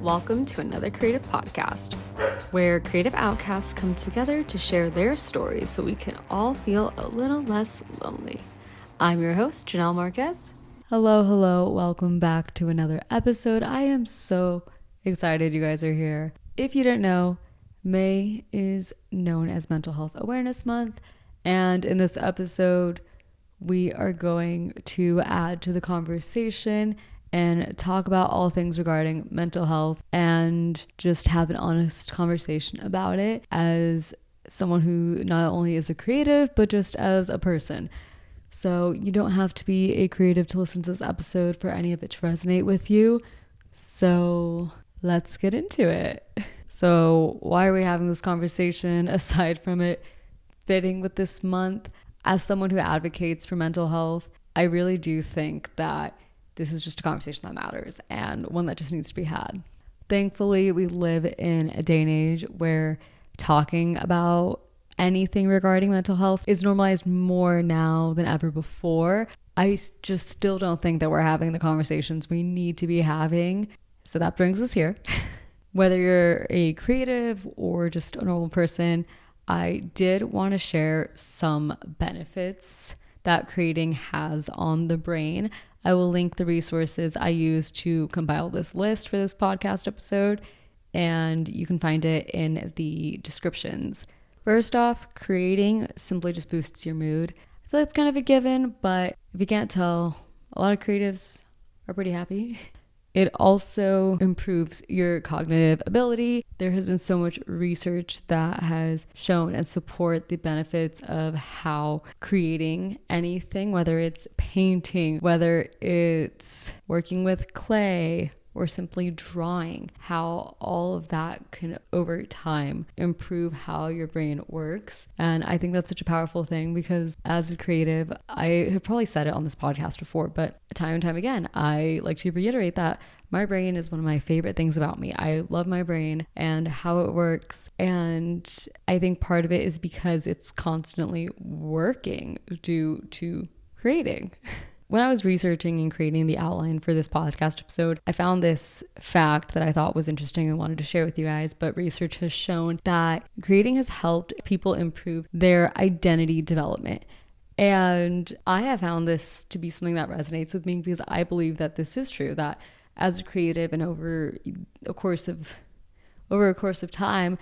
Welcome to another creative podcast, where creative outcasts come together to share their stories so we can all feel a little less lonely. I'm your host, Janelle Marquez. Hello, welcome back to another episode. I am so excited you guys are here. If you didn't know, May is known as Mental Health Awareness Month, and in this episode, we are going to add to the conversation and talk about all things regarding mental health and just have an honest conversation about it as someone who not only is a creative, but just as a person. So you don't have to be a creative to listen to this episode for any of it to resonate with you. So let's get into it. So why are we having this conversation aside from it fitting with this month? As someone who advocates for mental health, I really do think that this is just a conversation that matters and one that just needs to be had. Thankfully, we live in a day and age where talking about anything regarding mental health is normalized more now than ever before. I just still don't think that we're having the conversations we need to be having. So that brings us here. Whether you're a creative or just a normal person, I did want to share some benefits that creating has on the brain. I will link the resources I used to compile this list for this podcast episode, and you can find it in the descriptions. First off, creating simply just boosts your mood. I feel like it's kind of a given, but if you can't tell, a lot of creatives are pretty happy. It also improves your cognitive ability. There has been so much research that has shown and support the benefits of how creating anything, whether it's painting, whether it's working with clay, or simply drawing, how all of that can over time improve how your brain works. And I think that's such a powerful thing because as a creative, I have probably said it on this podcast before, but time and time again, I like to reiterate that my brain is one of my favorite things about me. I love my brain and how it works. And I think part of it is because it's constantly working due to creating. When I was researching and creating the outline for this podcast episode, I found this fact that I thought was interesting and wanted to share with you guys. But research has shown that creating has helped people improve their identity development. And I have found this to be something that resonates with me because I believe that this is true, that as a creative and over a course of time,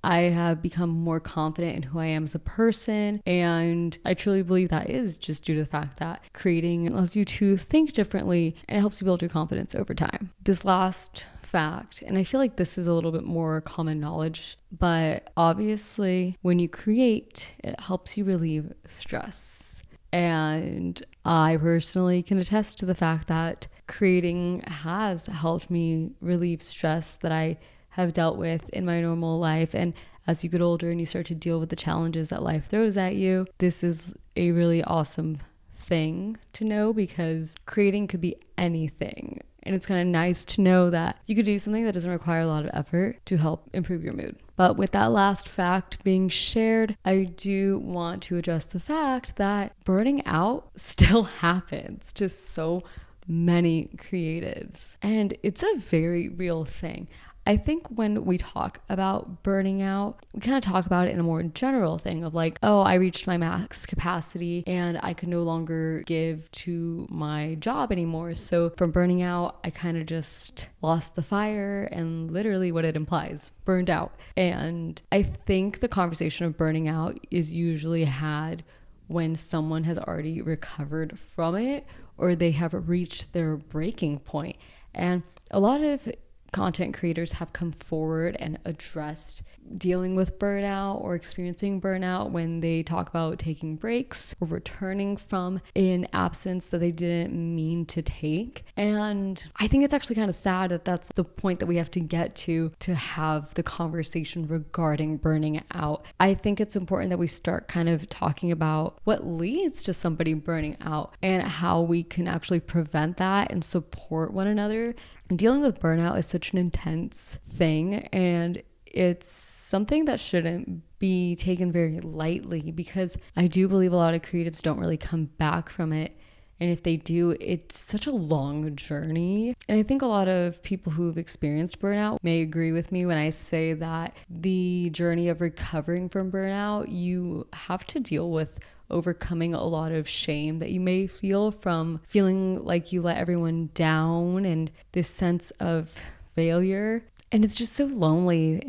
I have become more confident in who I am as a person. And I truly believe that is just due to the fact that creating allows you to think differently and it helps you build your confidence over time. This last fact, and I feel like this is a little bit more common knowledge, but obviously when you create, it helps you relieve stress. And I personally can attest to the fact that creating has helped me relieve stress that I have dealt with in my normal life. And as you get older and you start to deal with the challenges that life throws at you, this is a really awesome thing to know because creating could be anything. And it's kind of nice to know that you could do something that doesn't require a lot of effort to help improve your mood. But with that last fact being shared, I do want to address the fact that burning out still happens to so many creatives. And it's a very real thing. I think when we talk about burning out, we kind of talk about it in a more general thing of like, oh, I reached my max capacity and I could no longer give to my job anymore. So from burning out, I kind of just lost the fire and literally what it implies, burned out. And I think the conversation of burning out is usually had when someone has already recovered from it or they have reached their breaking point. And a lot of content creators have come forward and addressed dealing with burnout or experiencing burnout when they talk about taking breaks or returning from an absence that they didn't mean to take. And I think it's actually kind of sad that that's the point that we have to get to have the conversation regarding burning out. I think it's important that we start kind of talking about what leads to somebody burning out and how we can actually prevent that and support one another. Dealing with burnout is such an intense thing, and it's something that shouldn't be taken very lightly because I do believe a lot of creatives don't really come back from it And if they do, it's such a long journey. And I think a lot of people who've experienced burnout may agree with me when I say that the journey of recovering from burnout, you have to deal with overcoming a lot of shame that you may feel from feeling like you let everyone down and this sense of failure. And it's just so lonely.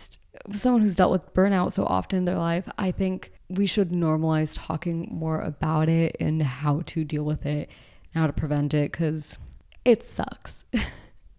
Someone who's dealt with burnout so often in their life, I think we should normalize talking more about it and how to deal with it and how to prevent it, because it sucks.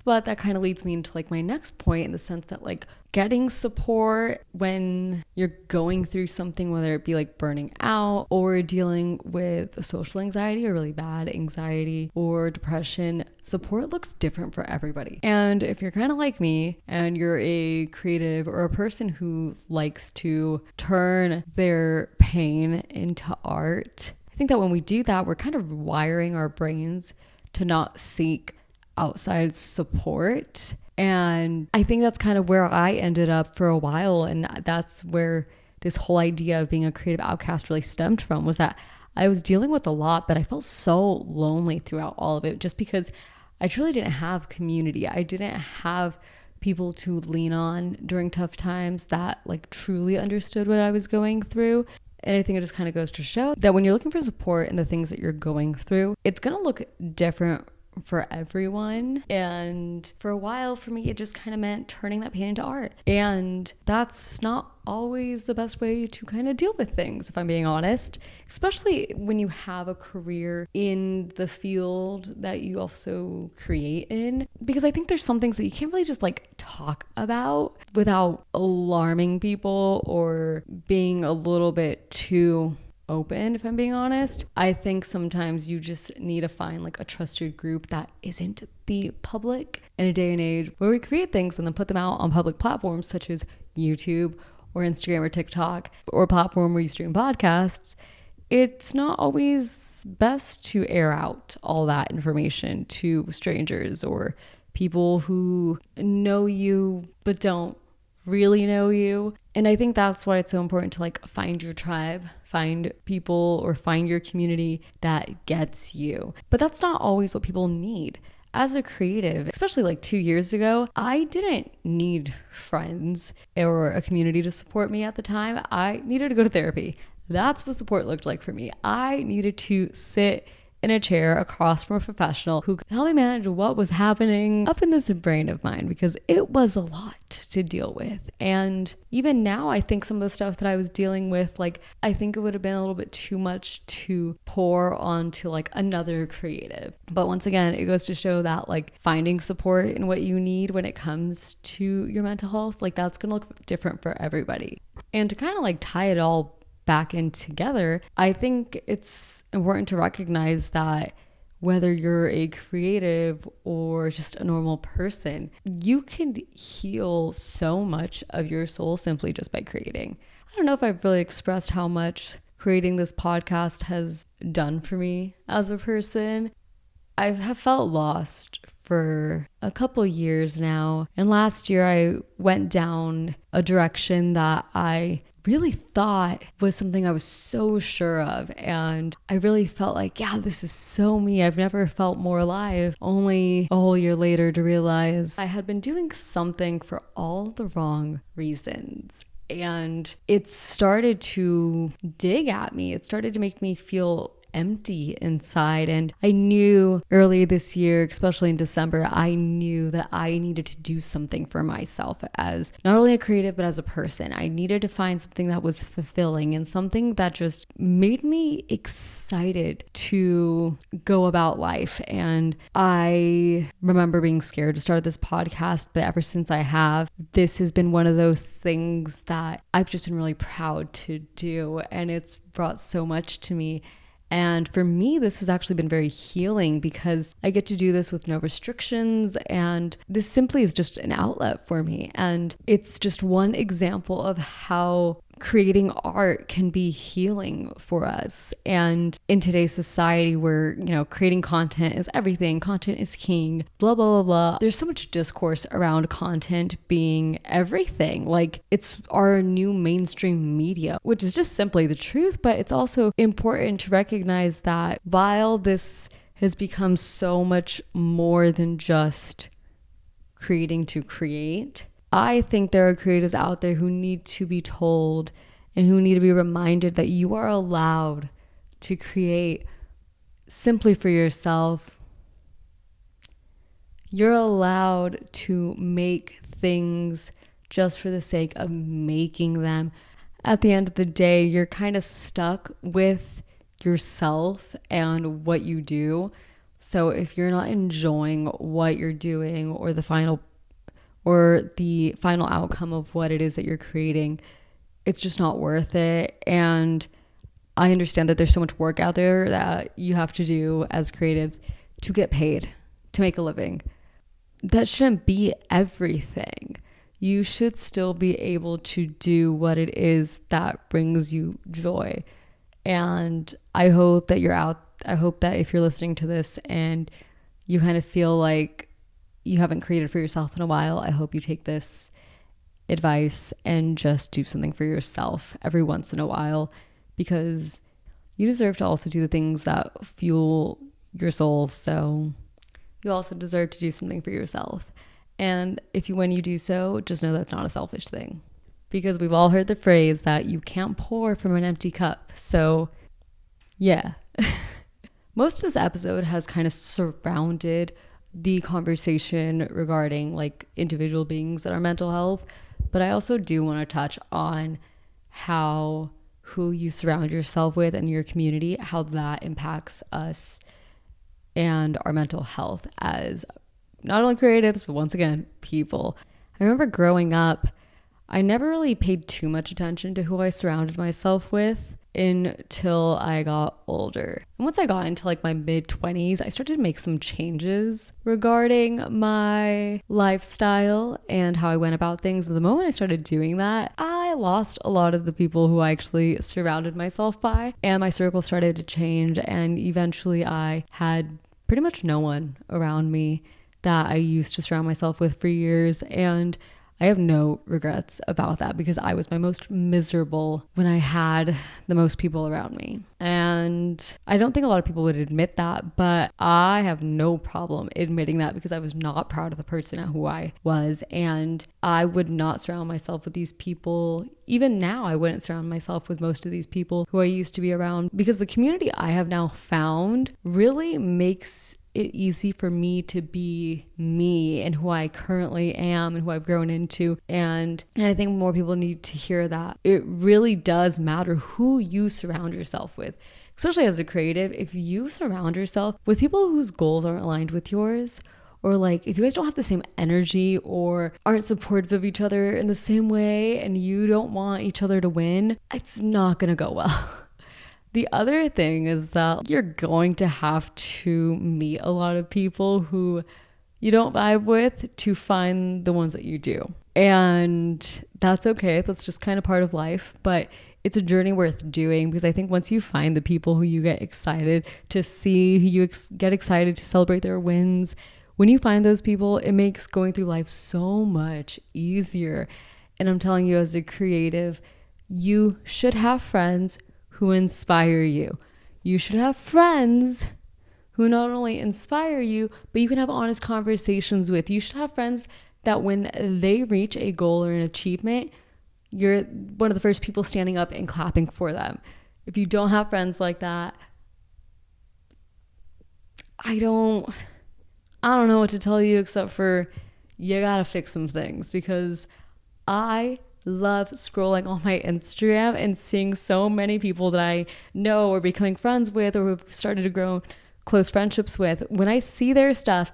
But that kind of leads me into like my next point, in the sense that like getting support when you're going through something, whether it be like burning out or dealing with social anxiety or really bad anxiety or depression, support looks different for everybody. And if you're kind of like me and you're a creative or a person who likes to turn their pain into art, I think that when we do that, we're kind of wiring our brains to not seek outside support. And I think that's kind of where I ended up for a while. And that's where this whole idea of being a creative outcast really stemmed from, was that I was dealing with a lot, but I felt so lonely throughout all of it, just because I truly didn't have community. I didn't have people to lean on during tough times that like truly understood what I was going through. And I think it just kind of goes to show that when you're looking for support in the things that you're going through, it's going to look different for everyone. And for a while for me, it just kind of meant turning that pain into art. And that's not always the best way to kind of deal with things, if I'm being honest, especially when you have a career in the field that you also create in, because I think there's some things that you can't really just like talk about without alarming people or being a little bit too open, if I'm being honest. I think sometimes you just need to find like a trusted group that isn't the public. In a day and age where we create things and then put them out on public platforms such as YouTube or Instagram or TikTok, or a platform where you stream podcasts, it's not always best to air out all that information to strangers or people who know you but don't really know you. And I think that's why it's so important to like find your tribe, find people or find your community that gets you. But that's not always what people need. As a creative, especially like 2 years ago, I didn't need friends or a community to support me at the time. I needed to go to therapy. That's what support looked like for me. I needed to sit in a chair across from a professional who could help me manage what was happening up in this brain of mine, because it was a lot to deal with. And even now, I think some of the stuff that I was dealing with, like, I think it would have been a little bit too much to pour onto like another creative. But once again, it goes to show that like finding support in what you need when it comes to your mental health, like that's gonna look different for everybody. And to kind of like tie it all back in together, I think it's important to recognize that whether you're a creative or just a normal person, you can heal so much of your soul simply just by creating. I don't know if I've really expressed how much creating this podcast has done for me as a person. I have felt lost for a couple years now. And last year I went down a direction that I really thought was something I was so sure of. And I really felt like, yeah, this is so me. I've never felt more alive. Only a whole year later to realize I had been doing something for all the wrong reasons. And it started to dig at me. It started to make me feel empty inside. And I knew earlier this year, especially in December, I knew that I needed to do something for myself as not only a creative, but as a person. I needed to find something that was fulfilling and something that just made me excited to go about life. And I remember being scared to start this podcast, but ever since I have, this has been one of those things that I've just been really proud to do. And it's brought so much to me. And for me, this has actually been very healing because I get to do this with no restrictions. And this simply is just an outlet for me. And it's just one example of how creating art can be healing for us. And in today's society where, you know, creating content is everything, content is king, blah, blah, blah, blah. There's so much discourse around content being everything. Like it's our new mainstream media, which is just simply the truth. But it's also important to recognize that while this has become so much more than just creating to create. I think there are creatives out there who need to be told and who need to be reminded that you are allowed to create simply for yourself. You're allowed to make things just for the sake of making them. At the end of the day, you're kind of stuck with yourself and what you do. So if you're not enjoying what you're doing or the final outcome of what it is that you're creating, it's just not worth it. And I understand that there's so much work out there that you have to do as creatives to get paid, to make a living. That shouldn't be everything. You should still be able to do what it is that brings you joy. And I hope that if you're listening to this and you kind of feel like you haven't created for yourself in a while, I hope you take this advice and just do something for yourself every once in a while, because you deserve to also do the things that fuel your soul. So you also deserve to do something for yourself. And when you do so, just know that's not a selfish thing, because we've all heard the phrase that you can't pour from an empty cup. So yeah. Most of this episode has kind of surrounded the conversation regarding like individual beings and our mental health, but I also do want to touch on how who you surround yourself with and your community, how that impacts us and our mental health as not only creatives, but once again, people. I remember growing up, I never really paid too much attention to who I surrounded myself with until I got older. And once I got into like my mid-20s, I started to make some changes regarding my lifestyle and how I went about things. And the moment I started doing that, I lost a lot of the people who I actually surrounded myself by, and my circle started to change, and eventually I had pretty much no one around me that I used to surround myself with for years. And I have no regrets about that, because I was my most miserable when I had the most people around me. And I don't think a lot of people would admit that, but I have no problem admitting that, because I was not proud of the person who I was. And I would not surround myself with these people. Even now, I wouldn't surround myself with most of these people who I used to be around, because the community I have now found really makes it easy for me to be me and who I currently am and who I've grown into. And I think more people need to hear that. It really does matter who you surround yourself with, especially as a creative. If you surround yourself with people whose goals aren't aligned with yours, or like if you guys don't have the same energy or aren't supportive of each other in the same way, and you don't want each other to win, it's not gonna go well. The other thing is that you're going to have to meet a lot of people who you don't vibe with to find the ones that you do. And that's okay. That's just kind of part of life. But it's a journey worth doing, because I think once you find the people who you get excited to see, who you get excited to celebrate their wins, when you find those people, it makes going through life so much easier. And I'm telling you, as a creative, you should have friends who inspire you. You should have friends who not only inspire you, but you can have honest conversations with. You should have friends that when they reach a goal or an achievement, you're one of the first people standing up and clapping for them. If you don't have friends like that, I don't know what to tell you, except for you gotta fix some things, because I love scrolling on my Instagram and seeing so many people that I know or becoming friends with, or have started to grow close friendships with. When I see their stuff,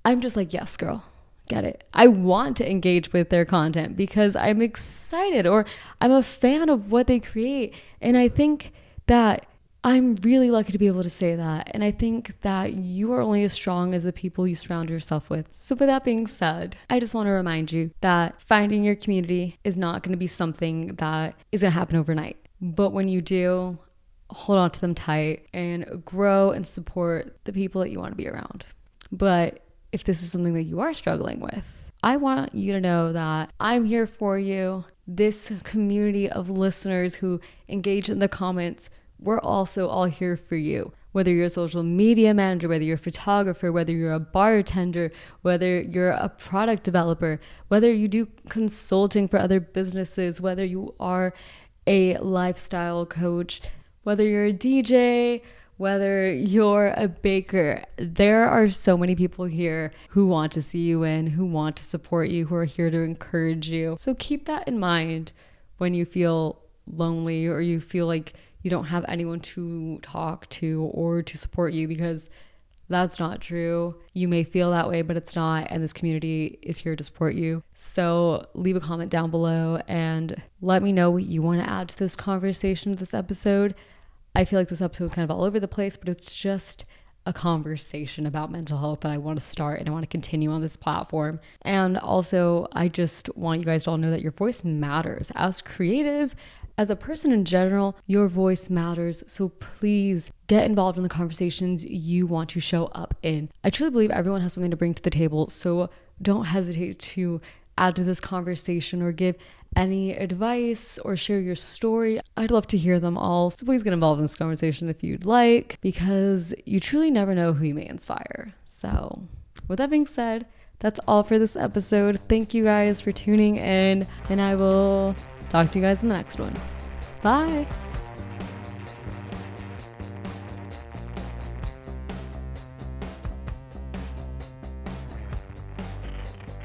I'm just like, yes, girl, get it. I want to engage with their content because I'm excited, or I'm a fan of what they create. And I think that I'm really lucky to be able to say that. And I think that you are only as strong as the people you surround yourself with. So with that being said, I just want to remind you that finding your community is not going to be something that is going to happen overnight. But when you do, hold on to them tight and grow and support the people that you want to be around. But if this is something that you are struggling with, I want you to know that I'm here for you. This community of listeners who engage in the comments, we're also all here for you. whether you're a social media manager, whether you're a photographer, whether you're a bartender, whether you're a product developer, whether you do consulting for other businesses, whether you are a lifestyle coach, whether you're a DJ, whether you're a baker. There are so many people here who want to see you win, who want to support you, who are here to encourage you. So keep that in mind when you feel lonely or you feel like you don't have anyone to talk to or to support you, because that's not true. You may feel that way, but it's not, and this community is here to support you. So leave a comment down below and let me know what you want to add to this conversation, this episode. I feel like this episode was kind of all over the place, but it's just a conversation about mental health that I want to start and I want to continue on this platform. And also, I just want you guys to all know that your voice matters. As creatives, as a person in general, your voice matters. So please get involved in the conversations you want to show up in. I truly believe everyone has something to bring to the table, so don't hesitate to add to this conversation or give any advice or share your story. I'd love to hear them all. So please get involved in this conversation if you'd like, because you truly never know who you may inspire. So with that being said, that's all for this episode. Thank you guys for tuning in, and I will talk to you guys in the next one. Bye.